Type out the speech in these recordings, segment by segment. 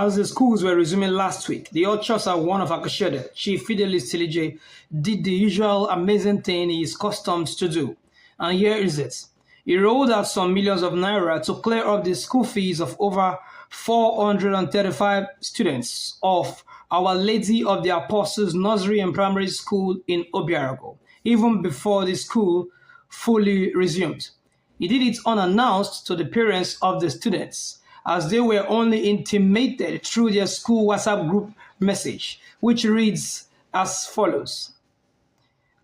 As the schools were resuming last week, the Ochosa one of Akashede, Chief Fidelis Tilije, did the usual amazing thing he is accustomed to do. And here is it. He rolled out some millions of naira to clear up the school fees of over 435 students of Our Lady of the Apostles Nursery and Primary School in Obiarago, even before the school fully resumed. He did it unannounced to the parents of the students, as they were only intimated through their school WhatsApp group message, which reads as follows.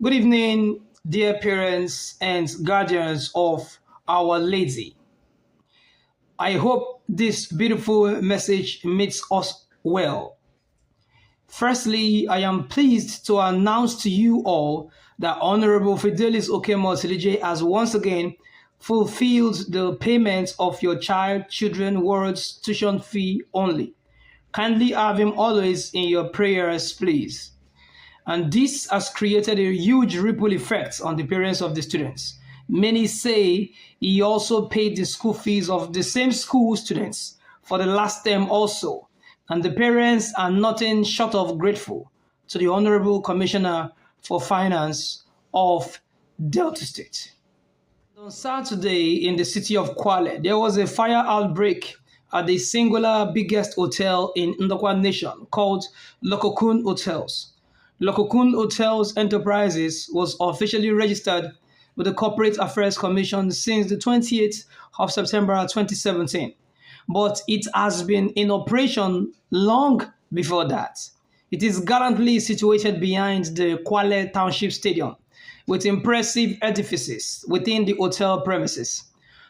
Good evening, dear parents and guardians of Our Lady. I hope this beautiful message meets us well. Firstly, I am pleased to announce to you all that Honorable Fidelis Okenmor has once again fulfilled the payment of your children's words tuition fee only. Kindly have him always in your prayers, please. And this has created a huge ripple effect on the parents of the students. Many say he also paid the school fees of the same school students for the last term also, and the parents are nothing short of grateful to the Honorable Commissioner for Finance of Delta State. On Saturday in the city of Kwale, there was a fire outbreak at the singular biggest hotel in Ukwuani Nation called Lococoon Hotels. Lococoon Hotels Enterprises was officially registered with the Corporate Affairs Commission since the 28th of September 2017, but it has been in operation long before that. It is gallantly situated behind the Kwale Township Stadium, with impressive edifices within the hotel premises.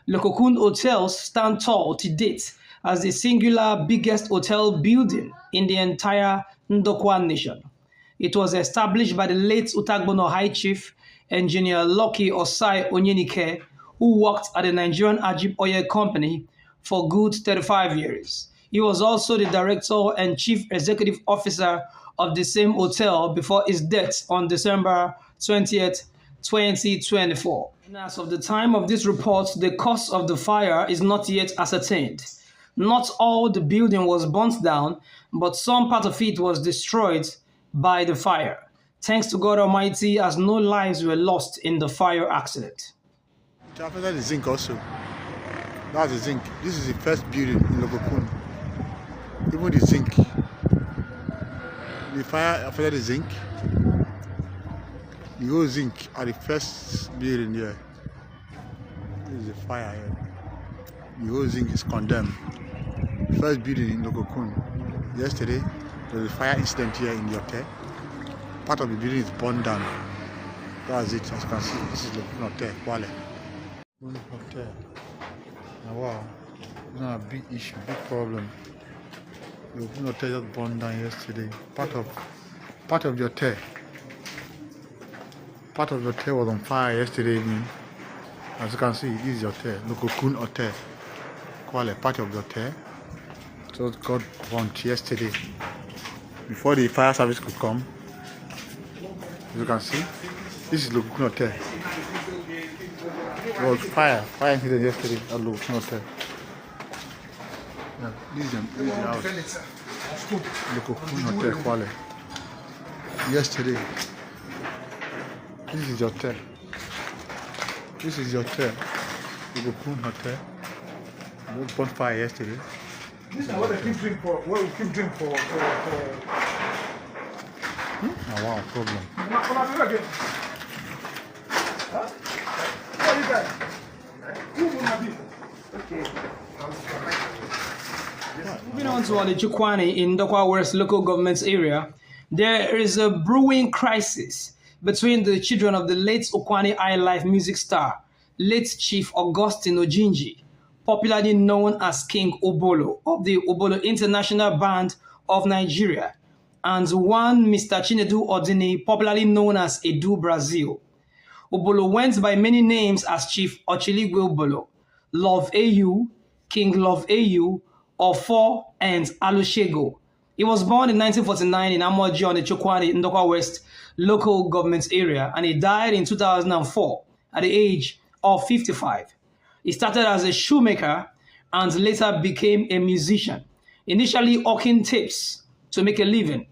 Lococoon Hotels stand tall to date as the singular biggest hotel building in the entire Ukwuani Nation. It was established by the late Utagbono High Chief Engineer Lucky Osai Onyenike, who worked at the Nigerian Ajib Oil Company for good 35 years. He was also the Director and Chief Executive Officer of the same hotel before his death on December 20th, 2024. And as of the time of this report, the cause of the fire is not yet ascertained. Not all the building was burnt down, but some part of it was destroyed by the fire. Thanks to God Almighty, as no lives were lost in the fire accident. After the zinc also. That's the zinc. This is the first building in Lococoon. Even the zinc. The fire after the zinc. The whole zinc are the first building here. This is the fire here. The whole zinc is condemned. First building in Lococoon. Yesterday, there was a fire incident here in the hotel. Part of the building is burned down. That's it, as you can see. This is Lococoon Hotel, Kwale. Hotel. Now, wow, it's not a big issue, big problem. Lococoon Hotel just burned down yesterday. Part of the hotel. Part of the hotel was on fire yesterday evening. As you can see, this is the hotel, Lococoon Hotel, Kwale. Part of the hotel just got burnt yesterday before the fire service could come. As you can see, this is Lococoon Hotel. There was fire incident yesterday at Lococoon Hotel. Yeah, this is the house. Lococoon Hotel, Kwale. Yesterday. This is your hotel. This is your hotel. Lococoon Hotel. We was burnt fire yesterday. This is what they keep drink for. What we keep drink for. Oh wow, problem. Moving on to Ukwuani in Dokwa West local government area, there is a brewing crisis between the children of the late Ukwuani highlife music star, late Chief Augustine Ojinji, popularly known as King Ubulu of the Ubulu International Band of Nigeria, and one Mr. Chinedu Odini, popularly known as Edu Brazil. Ubulu went by many names as Chief Ochiligwe Ubulu, Love AU, King Love AU, Ofo, and Alushego. He was born in 1949 in Amoji on the Ukwuani in Dokwa West local government area, and he died in 2004 at the age of 55. He started as a shoemaker and later became a musician. initially hawking tapes to make a living.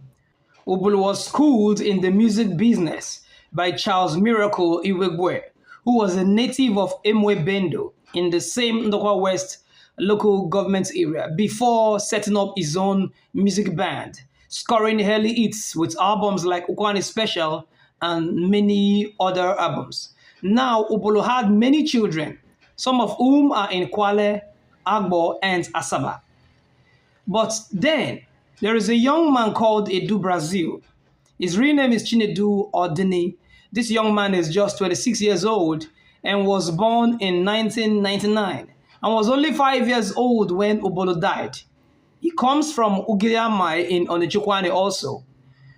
Ubulu was schooled in the music business by Charles Miracle Iwegwe, who was a native of Bendo in the same Ndokwa West local government area before setting up his own music band, scoring early hits with albums like Ukwuani Special and many other albums. Now, Ubulu had many children, some of whom are in Kwale, Agbo, and Asaba. But then there is a young man called Edu Brazil. His real name is Chinedu Ordini. This young man is just 26 years old and was born in 1999 and was only 5 years old when Ubulu died. He comes from Ugiliamai in Ukwuani also.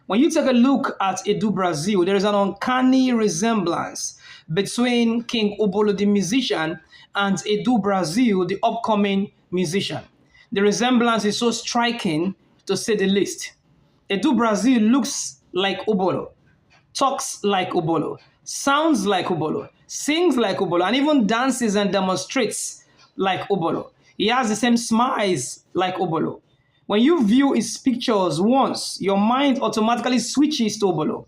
When you take a look at Edu Brazil, there is an uncanny resemblance between King Ubulu the musician and Edu Brazil the upcoming musician. The resemblance is so striking, to say the least. Edu Brazil looks like Ubulu, talks like Ubulu, sounds like Ubulu, sings like Ubulu, and even dances and demonstrates like Ubulu. He has the same smiles like Ubulu. When you view his pictures once, your mind automatically switches to Ubulu.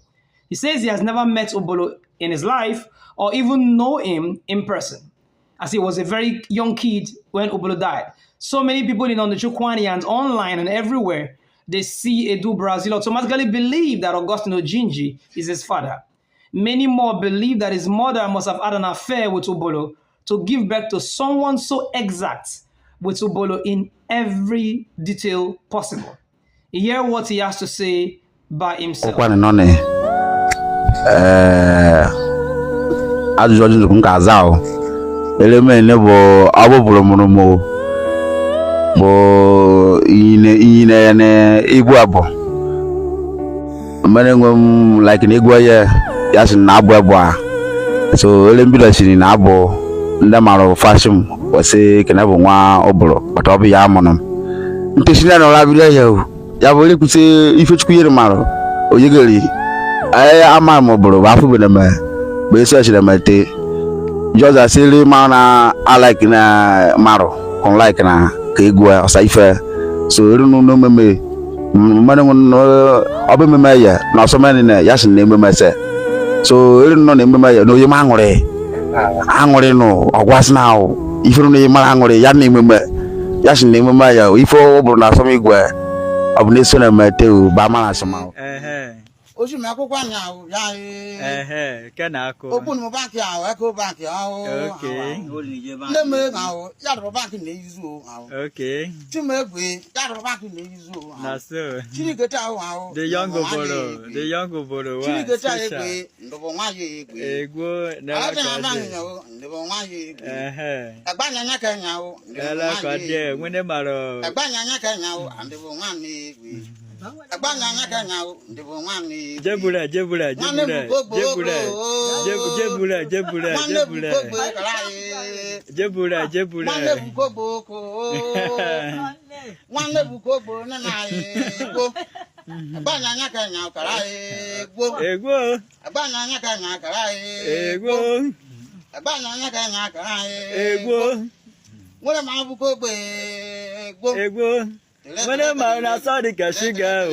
He says he has never met Ubulu in his life or even know him in person, as he was a very young kid when Ubulu died. So many people in Ukwuani and online and everywhere, they see Edu Brazil automatically believe that Augustine Ojinji is his father. Many more believe that his mother must have had an affair with Ubulu to give birth to someone so exact with Ubulu in every detail possible. Hear what he has to say by himself. bo ine ne igbu abo mane ngom like ne igbu ya sin na abo a so ele mbido sin na abo nda maro fashion wase kana bo nwa oburo but obi ya mono ntesina na la bido ya bo le kuse ifechukwu yere maro oyegeri ay ama mo oburo ba fu be na me be so shi na mate just as ele mana I like na maro kon like na Kegua or Saifa. So I don't know me. Madam Obe Maya, not so many yes name myself. So I don't know name my no you mangore. Angore no, or was now. If you name Mangore, yan name me. Yes name Maya, if over not some igwe of Nation and Mateo, Bama somehow. Oṣù mi àkókò àyà o ya e kena ko open mo bank ya o eco bank ya o okay le me na o ya ro bank na yizu o okay ti me gbe ya ro bank na yizu o na so chiri geta o the young boro wa chiri geta e gbe ndobo nwa ye gbe egwo na ka de o ndobo nwa ye gbe agbanya nya ka nya o ala ka de nwene maro agbanya nya ka nya o ndobo nwa ni gbe agbanya nya ka nya o ndobo nwa ni jebura jebura nwanne bukogbo ko nwanne bukogbo na na egbo agbanya nya ka nya kara egbo agbanya nya ka nya kara egbo agbanya nya ka nya kara egbo nwere ma bukogbo egbo nwere ma na sorry ka shiga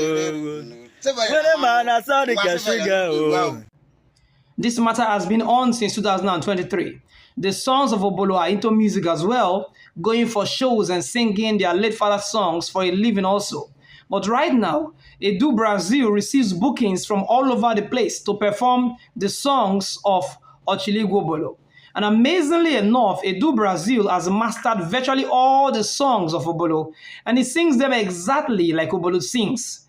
This matter has been on since 2023. The sons of Ubulu are into music as well, going for shows and singing their late father's songs for a living also. But right now, Edu Brazil receives bookings from all over the place to perform the songs of Ochiligwe Ubulu. And amazingly enough, Edu Brazil has mastered virtually all the songs of Ubulu, and he sings them exactly like Ubulu sings.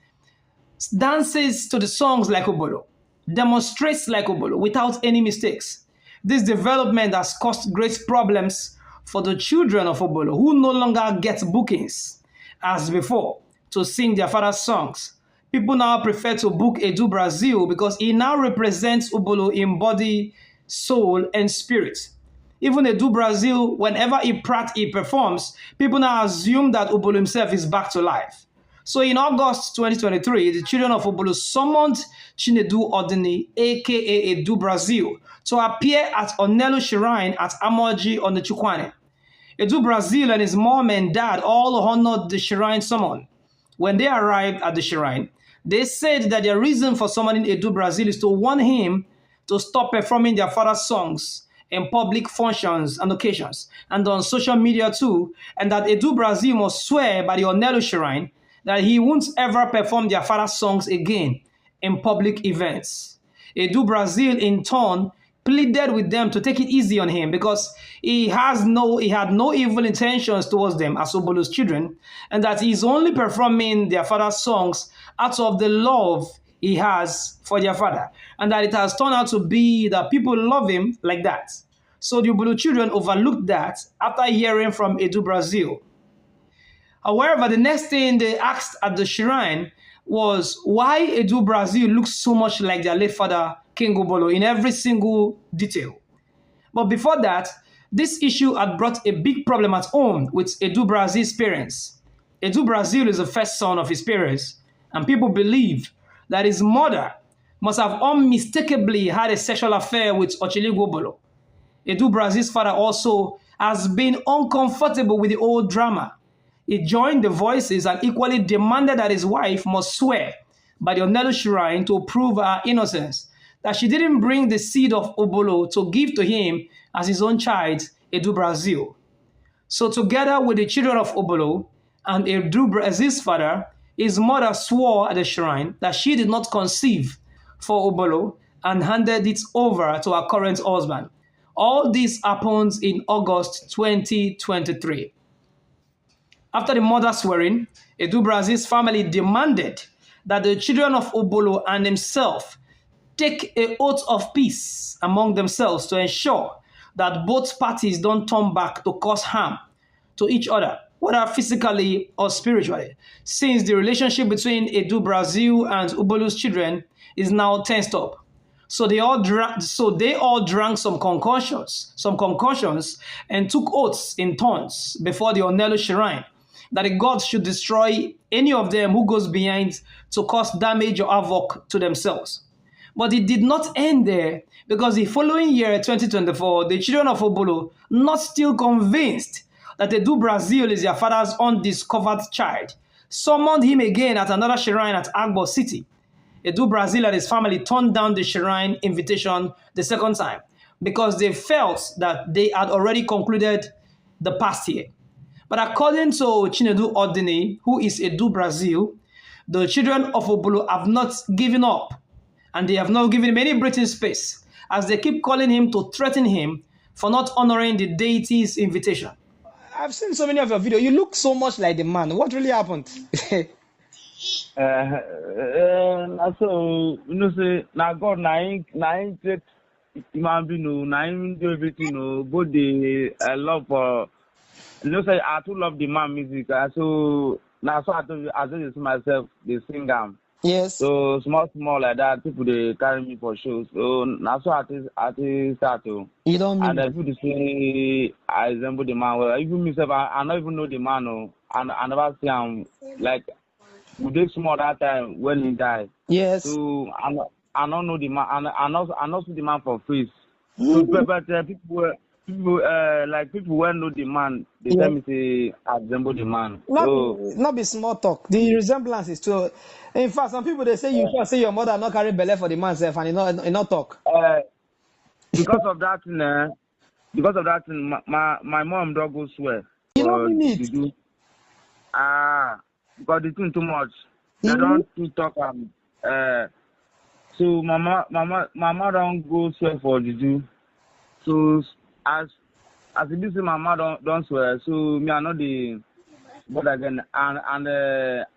Dances to the songs like Ubulu, demonstrates like Ubulu without any mistakes. This development has caused great problems for the children of Ubulu, who no longer get bookings as before to sing their father's songs. People now prefer to book Edu Brazil because he now represents Ubulu in body, soul, and spirit. Even Edu Brazil, whenever he performs, people now assume that Ubulu himself is back to life. So in August 2023, the children of Ubulu summoned Chinedu Ordini, aka Edu Brazil, to appear at Onelu Shrine at Amoji on the Ukwuani. Edu Brazil and his mom and dad all honored the shrine summon. When they arrived at the shrine, they said that their reason for summoning Edu Brazil is to warn him to stop performing their father's songs in public functions and occasions, and on social media too, and that Edu Brazil must swear by the Onelu shrine that he won't ever perform their father's songs again in public events. Edu Brazil, in turn, pleaded with them to take it easy on him because he had no evil intentions towards them as Ubulu'S children, and that he's only performing their father's songs out of the love he has for their father, and that it has turned out to be that people love him like that. So the Ubulu children overlooked that after hearing from Edu Brazil. However, the next thing they asked at the shrine was why Edu Brazil looks so much like their late father, King Ubulu, in every single detail. But before that, this issue had brought a big problem at home with Edu Brazil's parents. Edu Brazil is the first son of his parents, and people believe that his mother must have unmistakably had a sexual affair with Ocheligwe Ubulu. Edu Brazil's father also has been uncomfortable with the old drama. He joined the voices and equally demanded that his wife must swear by the Onelu shrine to prove her innocence, that she didn't bring the seed of Ubulu to give to him as his own child, Edu Brazil. So together with the children of Ubulu and Edu Brazil's father, his mother swore at the shrine that she did not conceive for Ubulu and handed it over to her current husband. All this happens in August 2023. After the mother swearing, Edu Brazil's family demanded that the children of Ubulu and himself take an oath of peace among themselves to ensure that both parties don't turn back to cause harm to each other, whether physically or spiritually, since the relationship between Edu Brazil and Ubulu's children is now tensed up. So they all drank some concussions, and took oaths in turns before the Onelu shrine that the gods should destroy any of them who goes behind to cause damage or havoc to themselves. But it did not end there, because the following year, 2024, the children of Ubulu, not still convinced that Edu Brazil is their father's undiscovered child, summoned him again at another shrine at Agbo City. Edu Brazil and his family turned down the shrine invitation the second time because they felt that they had already concluded the past year. But according to Chinedu Odini, who is Edu Brazil, the children of Ubulu have not given up, and they have not given him any breathing space, as they keep calling him to threaten him for not honoring the deity's invitation. I've seen so many of your videos. You look so much like the man. What really happened? So say now God nine create human being, nine do everything, both the love for say I too love the man music. So now so I do this myself, the singer. Yes. So small like that, people they carry me for shows. So now so I start to. You don't mean. And I people say I resemble the man. Well, even myself, I don't even know the man. And I never see him like. We did small that time when he died. Yes. So I don't know the man. I not see the man for face. So, but people will know the man. They tell me say I resemble the man. Not be small talk. The resemblance is too. In fact, some people they say you can say your mother not carry belly for the man self and he not talk. Because of that thing, my mom don't go swear. You don't mean it. Because the thing too much. They don't too talk. So mama don't go swear for juju. So as it is, mama don't swear. So me I know the but again and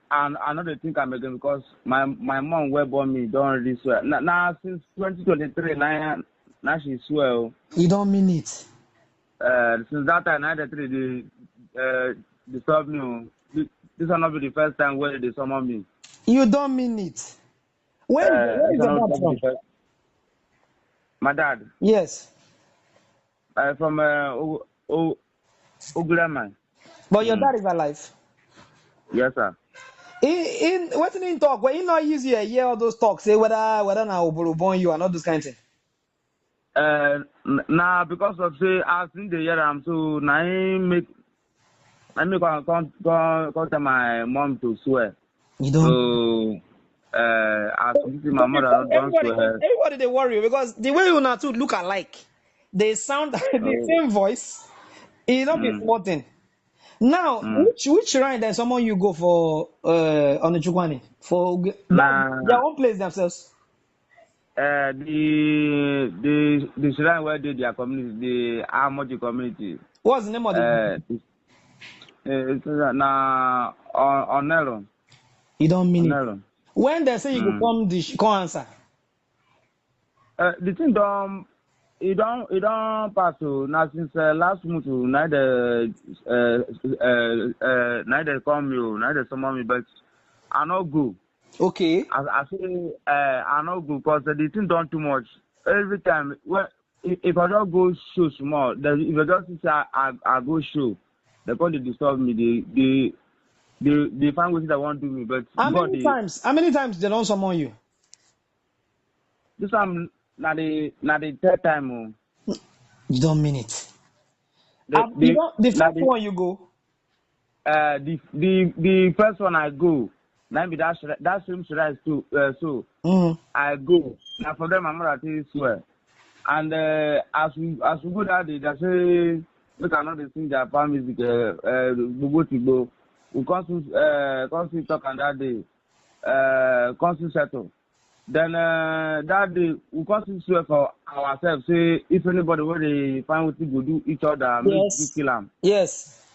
I know the think I'm again because my mom where born me don't really swear. Now since 2023 now she swear. You don't mean it. Since that time 93 they disturb me. This will not be the first time where they summon me. You don't mean it. Where is your dad from? My dad? Yes. From Ukwuani. But your dad is alive? Yes, sir. In what did he talk? When he not use you hear all those talks, say whether now Ubulu born you and all those kind of things. Now because of say I think the year I'm so now I make contact my mom to swear. You don't. So as this is my mother don't swear. Everybody they worry because the way you now two look alike, they sound the same voice. It don't be small thing. Now, which shrine then someone you go for on the Ukwuani for their own place themselves? The shrine where they their community, the Amoji community. What's the name of the? Na on Nelo. You don't mean it. When they say you go come, come answer. The thing it don't pass to now since last month neither come you neither summon me but I not go. Okay. I say I not go because the thing done too much. Every time if I don't go show small, if I just say I go show, they come to disturb me. They find ways that want to do me. But how many times they don't summon you? This time na the third time. You don't mean it. The first one you go. The first one I go. Now be that same shrine too. So I go. Now for them, my mother tell swear. And as we go that day, they say we cannot sing Japan music. We go to go. We come to talk on that day. Come to settle. Then that day we come to swear for ourselves. Say if anybody where they find what we go do each other, we kill them. Yes.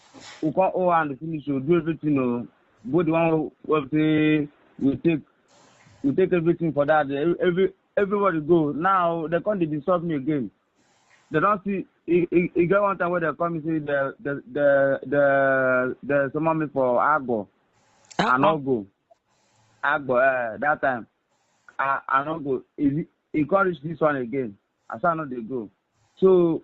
We come over and finish. We do everything. Both the one who say we take everything for that. Everybody go. Now they come to disturb me again. They don't see. It get one time where they come and say the summon me for Agbo. I not go. Agbo that time. I not go. He encourage this one again. I said no, they go. So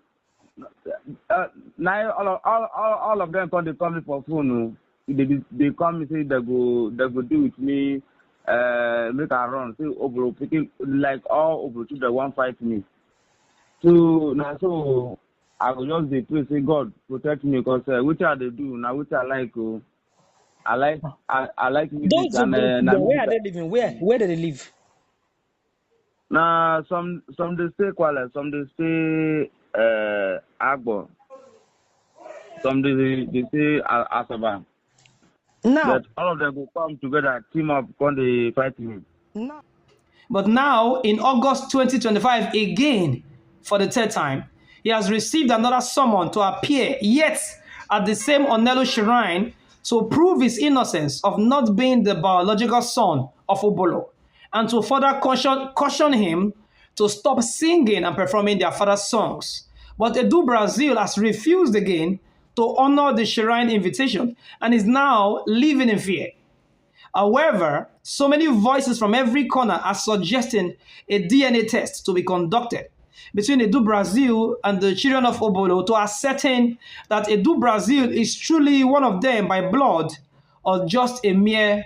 now all of them come. They come for phone. They come and say they go do with me. Make a run. Say over picking like all over to the one fight me. So now I will just pray say God protect me because which are they do now which I like. I like music. Those and where are they living? Where do they live? Nah, some they stay Kuala, some they stay Agbo, some they stay Asaba. Now, but all of them will come together, team up, when they fight me. No. But now, in August 2025, again, for the third time, he has received another summon to appear yet at the same Onelu shrine to prove his innocence of not being the biological son of Ubulu, and to further caution him to stop singing and performing their father's songs. But Edu Brazil has refused again to honor the shrine invitation and is now living in fear. However, so many voices from every corner are suggesting a DNA test to be conducted between Edu Brazil and the children of Ubulu to ascertain that Edu Brazil is truly one of them by blood or just a mere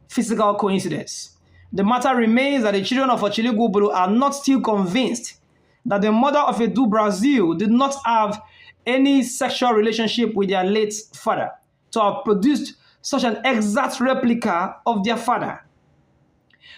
physical coincidence. The matter remains that the children of Ochiligu Ubulu are not still convinced that the mother of Edu Brazil did not have any sexual relationship with their late father to have produced such an exact replica of their father.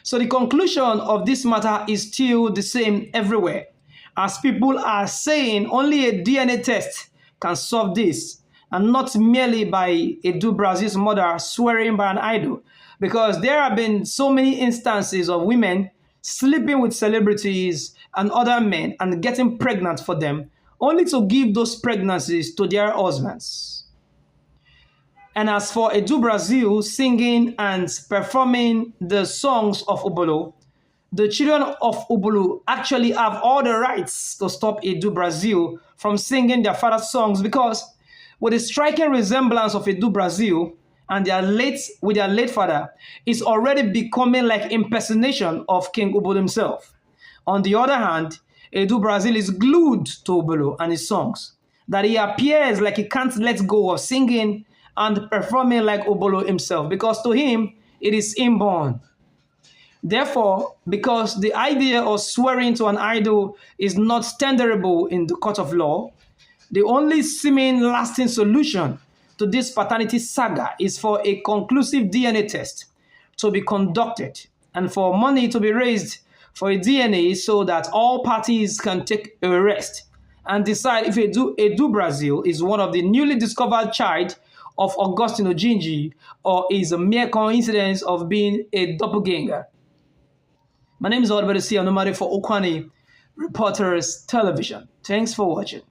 So the conclusion of this matter is still the same everywhere, as people are saying only a DNA test can solve this, and not merely by Edu Brazil's mother swearing by an idol, because there have been so many instances of women sleeping with celebrities and other men and getting pregnant for them, only to give those pregnancies to their husbands. And as for Edu Brazil singing and performing the songs of Ubulu, the children of Ubulu actually have all the rights to stop Edu Brazil from singing their father's songs, because with a striking resemblance of Edu Brazil and their late father, is already becoming like impersonation of King Ubulu himself. On the other hand, Edu Brazil is glued to Ubulu and his songs, that he appears like he can't let go of singing and performing like Ubulu himself, because to him, it is inborn. Therefore, because the idea of swearing to an idol is not tenderable in the court of law, the only seeming lasting solution to this paternity saga is for a conclusive DNA test to be conducted and for money to be raised for a DNA so that all parties can take a rest and decide if Edu Brazil is one of the newly discovered child of Augustine Ojinji or is a mere coincidence of being a doppelganger. My name is Albert C. Anomari for Ukwuani Reporters Television. Thanks for watching.